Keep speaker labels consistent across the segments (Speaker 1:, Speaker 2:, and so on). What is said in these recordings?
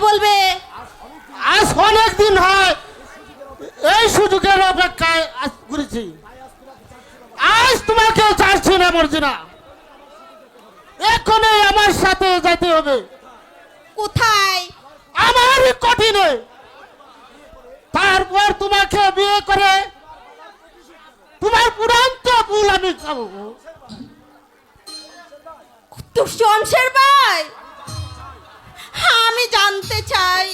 Speaker 1: বলবে?
Speaker 2: আজ অনেক দিন হয় এই সুযোগের অপেক্ষায় আজ ঘুরেছি। আজ তোমাকে ছাড়ছি না মর্জিনা, এখনই আমার সাথে যেতে হবে।
Speaker 1: কোথায়?
Speaker 2: আমার কঠিনে। তারপর তোমাকে বিয়ে করে তোমার পুরান্ত ভুল আমি খাবো।
Speaker 1: তুই শমশের ভাই, আমি জানতে চাই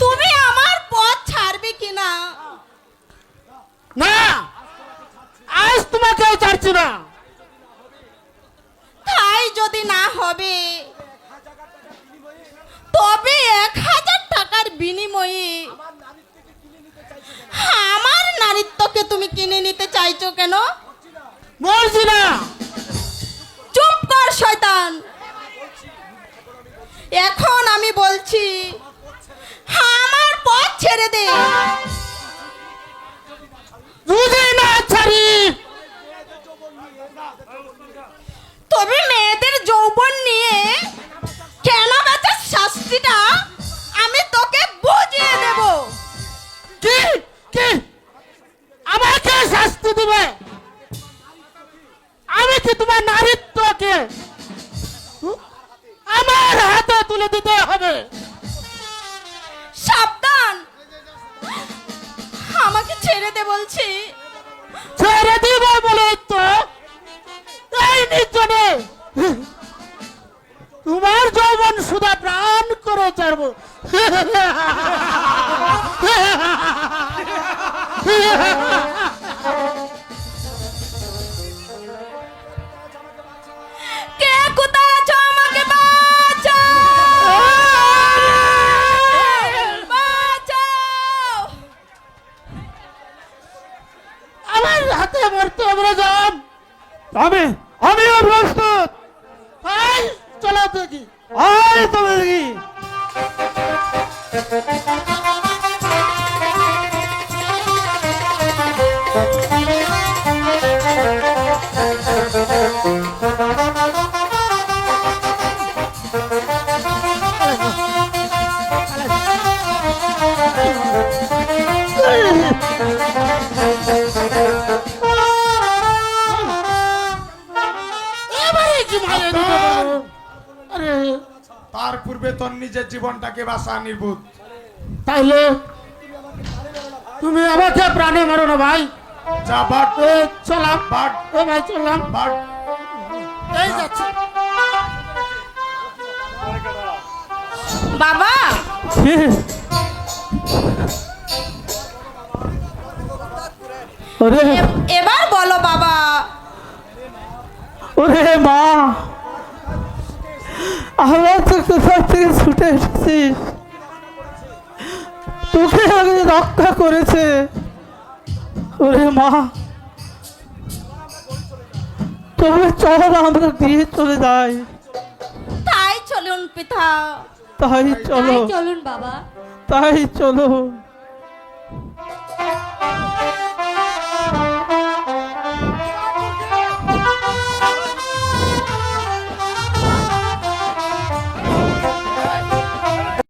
Speaker 1: তুমি আমার পথ ছাড়বে কিনা?
Speaker 2: না, আজ তোমাকে ছাড়ছি না।
Speaker 1: তাই যদি না হবে তবে 1000 টাকার বিনিময়ে আমার নারীত্বকে তুমি কিনে নিতে চাইছো কেন?
Speaker 2: মর্জিনা,
Speaker 1: চুপ কর শয়তান। এখন আমি বলছি আমার পথ ছেড়ে দে।
Speaker 2: যদি না ছাড়ি
Speaker 1: তবে মেয়েদের যৌবন নিয়ে কেন বেচার শাস্তিটা আমি তোকে বুঝিয়ে দেব।
Speaker 2: কি কি আমাকে শাস্তি দিবে? আমি কি তোমার নারীত্বকে আমার হাতে তুলে দিতে হবে?
Speaker 1: সাবধান, আমাকে ছেড়ে দে বলছি।
Speaker 2: ছেড়ে দিব বলে তো এই নির্জনে তোমার যৌবন সুধা প্রাণ করে ছাড়বো।
Speaker 1: কে কোথায় আছো? আমাকে বাঁচাও, বাঁচাও।
Speaker 2: আমার হাতে মরতে হবে যান।
Speaker 3: আমিও প্রস্তুত।
Speaker 2: আয় চলো দেখি।
Speaker 3: আয় তবে দেখি।
Speaker 2: এবারে কি ভালো দিতে পারবো? আরে
Speaker 4: তার পূর্বে তোর নিজের জীবনটাকে বাঁচা নির্বুধ।
Speaker 2: তাইলে তুমি আমাকে প্রাণে মারো না ভাই।
Speaker 4: যা বাট
Speaker 2: এ চলাম
Speaker 4: বাট
Speaker 2: এ ভাই চললাম।
Speaker 4: বাট।
Speaker 2: এই যাচ্ছে
Speaker 1: বাবা,
Speaker 3: ওরে
Speaker 1: এবার বলো বাবা।
Speaker 3: ওরে মা, আমরা তো কোথাও থেকে ছুটে এসেছিস, তোকে আগে রক্ষা করেছে। ওরে মা, তবে চল আমরা দিয়ে চলে যাই।
Speaker 1: তাই চলুন পিতা,
Speaker 3: তাই চলো,
Speaker 5: চলুন বাবা।
Speaker 3: তাই চলো।